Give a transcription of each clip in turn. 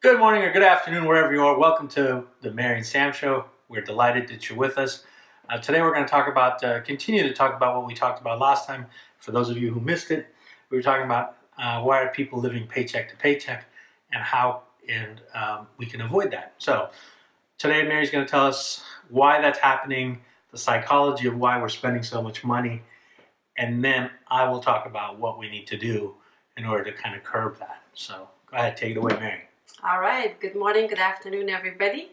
Good morning or good afternoon, wherever you are. Welcome to the Mary and Sam Show. We're delighted that you're with us. Today we're going to talk about, continue to talk about what we talked about last time. For those of you who missed it, we were talking about why are people living paycheck to paycheck and how we can avoid that. So today Mary's going to tell us why that's happening, the psychology of why we're spending so much money, and then I will talk about what we need to do in order to kind of curb that. So go ahead, take it away, Mary. All right, good morning, good afternoon, everybody.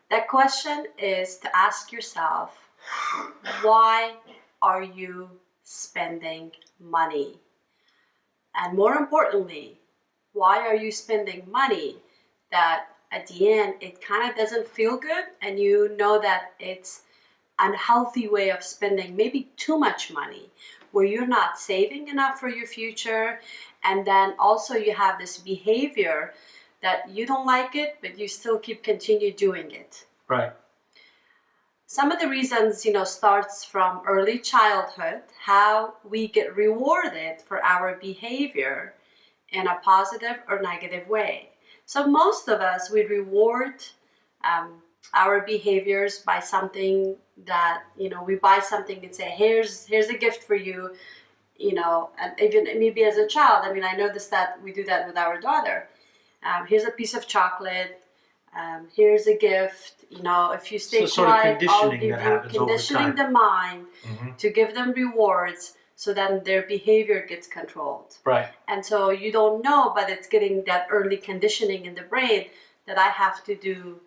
That question is to ask yourself, why are you spending money? And more importantly, why are you spending money that at the end it kind of doesn't feel good and you know that it's an unhealthy way of spending maybe too much money, where you're not saving enough for your future, and then also you have this behavior that you don't like it, but you still continue doing it. Right. Some of the reasons, starts from early childhood, how we get rewarded for our behavior in a positive or negative way. So most of us, we reward our behaviors by something that, we buy something and say, here's a gift for you, and even maybe as a child, I noticed that we do that with our daughter. Here's a piece of chocolate. Here's a gift. If you stay quiet, I'll give you. Conditioning the mind to give them rewards, so then their behavior gets controlled. Right. And so you don't know, but it's getting that early conditioning in the brain that I have to do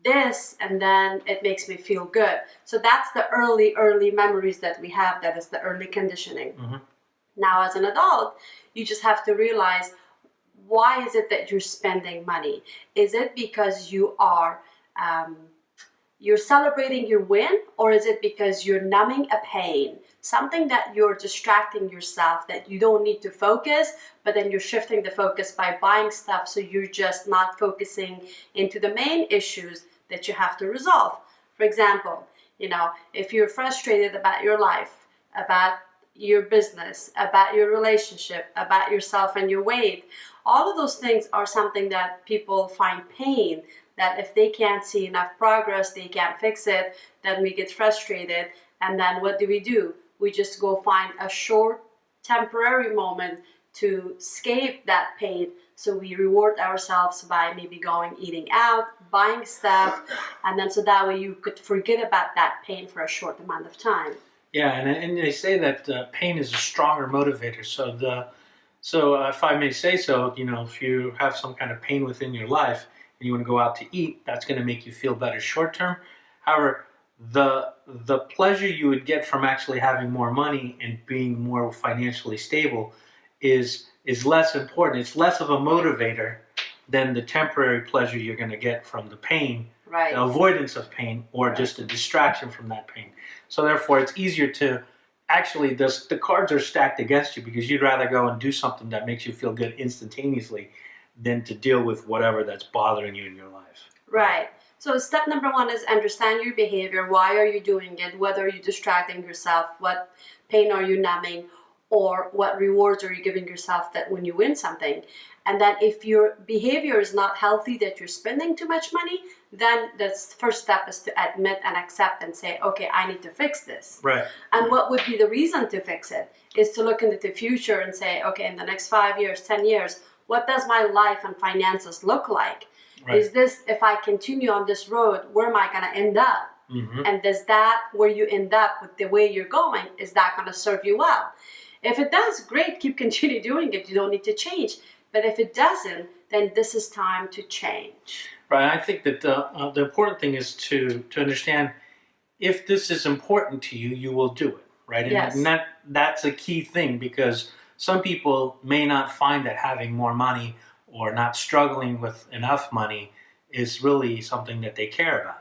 this, and then it makes me feel good. So that's the early memories that we have. That is the early conditioning. Now, as an adult, you just have to realize, why is it that you're spending money? Is it because you are you're celebrating your win, or is it because you're numbing a pain? Something that you're distracting yourself, that you don't need to focus, but then you're shifting the focus by buying stuff, so you're just not focusing into the main issues that you have to resolve. For example, if you're frustrated about your life, about your business, about your relationship, about yourself and your weight, all of those things are something that people find pain, that if they can't see enough progress, they can't fix it, then we get frustrated. And then what do? We just go find a short, temporary moment to escape that pain. So we reward ourselves by maybe eating out, buying stuff, and then so that way you could forget about that pain for a short amount of time. Yeah, and they say that pain is a stronger motivator. So if I may say so, if you have some kind of pain within your life and you want to go out to eat, that's going to make you feel better short term. However, the pleasure you would get from actually having more money and being more financially stable is less important. It's less of a motivator than the temporary pleasure you're going to get from the pain, right, the avoidance of pain, or right, just a distraction from that pain. So therefore, it's easier to actually, the cards are stacked against you, because you'd rather go and do something that makes you feel good instantaneously than to deal with whatever that's bothering you in your life. Right. So step number one is understand your behavior. Why are you doing it? Whether you're distracting yourself, what pain are you numbing, or what rewards are you giving yourself that when you win something? And then if your behavior is not healthy, that you're spending too much money, then the first step is to admit and accept and say, okay, I need to fix this. Right. And what would be the reason to fix it is to look into the future and say, okay, in the next 5 years, 10 years, what does my life and finances look like? Right. Is this, if I continue on this road, where am I going to end up? And does that, where you end up with the way you're going, is that going to serve you well? If it does, great, continue doing it. You don't need to change. But if it doesn't, then this is time to change. Right. I think that the important thing is to understand, if this is important to you, you will do it. Right. And, yes. And that's a key thing, because some people may not find that having more money or not struggling with enough money is really something that they care about.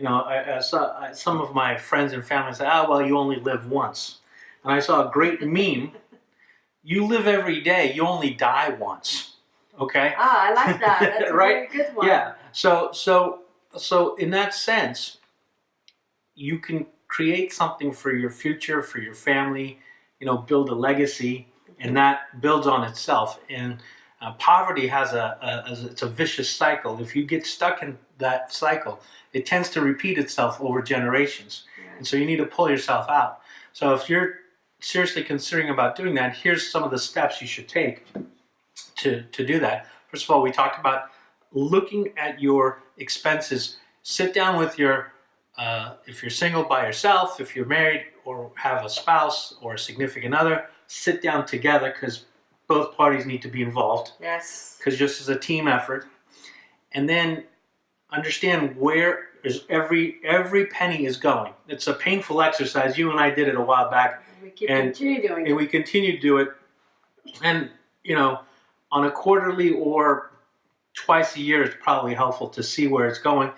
I saw some of my friends and family say, well, you only live once. And I saw a great meme. You live every day. You only die once. Okay? I like that. That's a right? very good one. Yeah. So in that sense, you can create something for your future, for your family, build a legacy, and that builds on itself. And Poverty has it's a vicious cycle. If you get stuck in that cycle, it tends to repeat itself over generations. Yeah. And so you need to pull yourself out. So if you're seriously considering about doing that, here's some of the steps you should take to do that. First of all, we talked about looking at your expenses. Sit down with your, if you're single by yourself, if you're married or have a spouse or a significant other, sit down together because both parties need to be involved. Yes. Because just as a team effort. And then understand where is every penny is going. It's a painful exercise. You and I did it a while back. We continue doing it. And we continue to do it. And, on a quarterly or twice a year, it's probably helpful to see where it's going.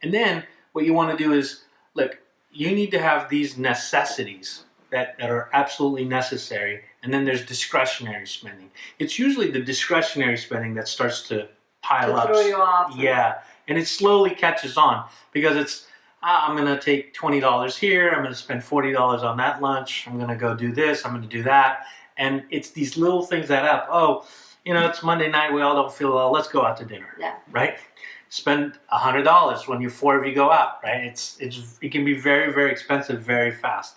And then what you want to do is, look, you need to have these necessities that are absolutely necessary. And then there's discretionary spending. It's usually the discretionary spending that starts to pile up. Throw you off. Yeah. And it slowly catches on because it's, I'm going to take $20 here. I'm going to spend $40 on that lunch. I'm going to go do this. I'm going to do that. And it's these little things that add up. Oh, it's Monday night. We all don't feel well. Let's go out to dinner. Yeah. Right? Spend $100 when you 4 of you go out. Right? It can be very, very expensive very fast.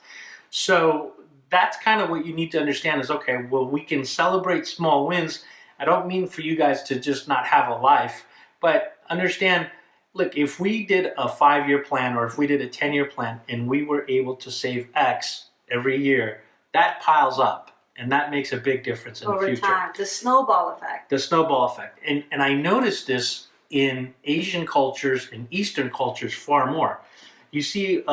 So that's kind of what you need to understand is, okay, well, we can celebrate small wins. I don't mean for you guys to just not have a life, but understand, look, if we did a 5-year plan or if we did a 10-year plan and we were able to save X every year, that piles up. And that makes a big difference in the future. Over time, the snowball effect. The snowball effect. And I noticed this in Asian cultures and Eastern cultures far more. You see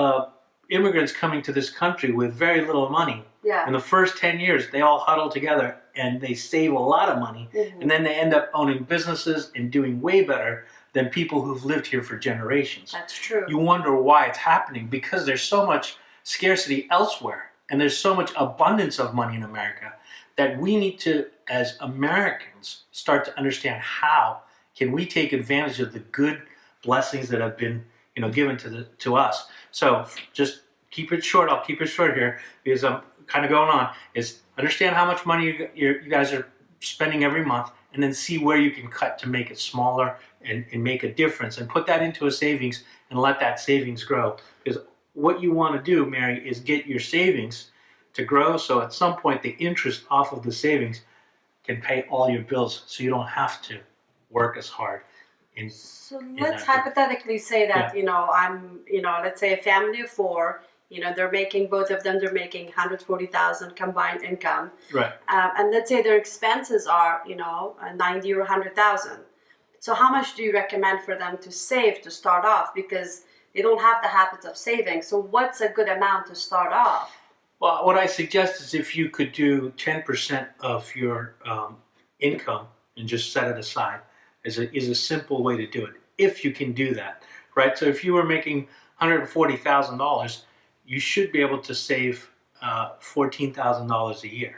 immigrants coming to this country with very little money. Yeah. In the first 10 years, they all huddle together and they save a lot of money. Mm-hmm. And then they end up owning businesses and doing way better than people who've lived here for generations. That's true. You wonder why it's happening because there's so much scarcity elsewhere. And there's so much abundance of money in America that we need to, as Americans, start to understand how can we take advantage of the good blessings that have been, given to us. So just keep it short. I'll keep it short here because I'm kind of going on. Is understand how much money you guys are spending every month, and then see where you can cut to make it smaller and make a difference, and put that into a savings and let that savings grow. Because what you want to do, Mary, is get your savings to grow so at some point the interest off of the savings can pay all your bills so you don't have to work as hard. So let's hypothetically say that, let's say a family of 4, both of them, they're making $140,000 combined income. Right. And let's say their expenses are, $90,000 or $100,000. So how much do you recommend for them to save to start off? Because they don't have the habit of saving. So what's a good amount to start off? Well, what I suggest is if you could do 10% of your income and just set it aside is a simple way to do it. If you can do that, right? So if you were making $140,000, you should be able to save $14,000 a year,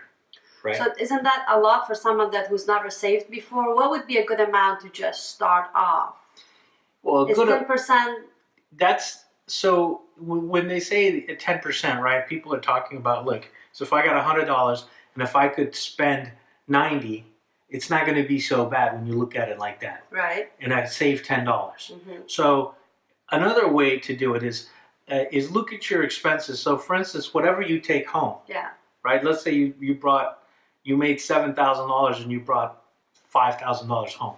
right? So isn't that a lot for someone who's never saved before? What would be a good amount to just start off? Well, is 10%? That's so when they say 10%, right? People are talking about, look, so if I got $100 and if I could spend 90, it's not going to be so bad when you look at it like that. Right. And I save $10. Mm-hmm. So another way to do it is look at your expenses. So for instance, whatever you take home. Yeah. Right. Let's say you made $7,000 and you brought $5,000 home.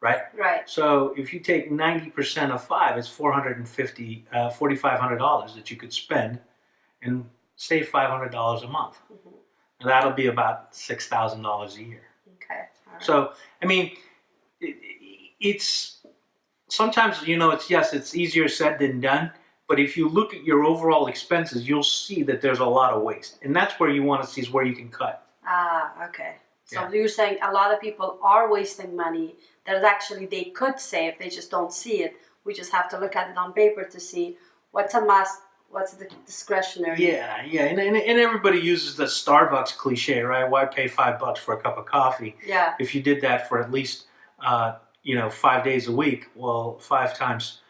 Right? Right. So if you take 90% of 5, it's $4,500 that you could spend and save $500 a month. Mm-hmm. And that'll be about $6,000 a year. Okay. All right. So, I mean, it's sometimes, it's easier said than done. But if you look at your overall expenses, you'll see that there's a lot of waste. And that's where you want to see is where you can cut. Okay. So Yeah. you're saying a lot of people are wasting money that actually they could save, they just don't see it. We just have to look at it on paper to see what's a must, what's the discretionary. Yeah, and everybody uses the Starbucks cliche, right? Why pay $5 for a cup of coffee? Yeah. If you did that for at least 5 days a week, well, 5 times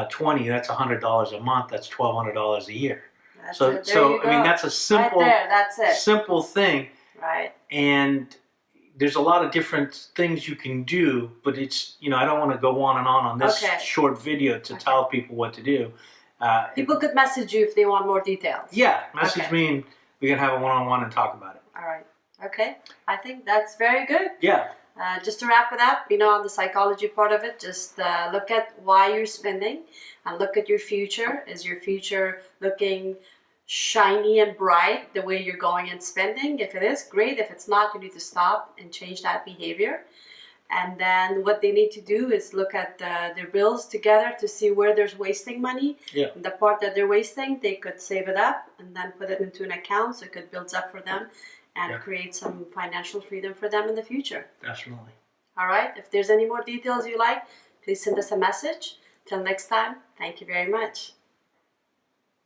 20, that's $100 a month. That's $1,200 a year. That's So it. There you I mean, go. that's a simple, right there, that's it. simple thing. Right. And there's a lot of different things you can do, but it's, I don't want to go on and on this Okay. short video to tell people what to do. People could message you if they want more details. Yeah, message me and we can have a one-on-one and talk about it. All right. Okay. I think that's very good. Yeah. Just to wrap it up, on the psychology part of it, just look at why you're spending and look at your future. Is your future looking shiny and bright the way you're going and spending? If it is, great. If it's not, you need to stop and change that behavior. And then what they need to do is look at their bills together to see where there's wasting money. Yeah. And the part that they're wasting, they could save it up and then put it into an account so it could build up for them and create some financial freedom for them in the future. Definitely. All right. If there's any more details you like, please send us a message. Till next time, thank you very much.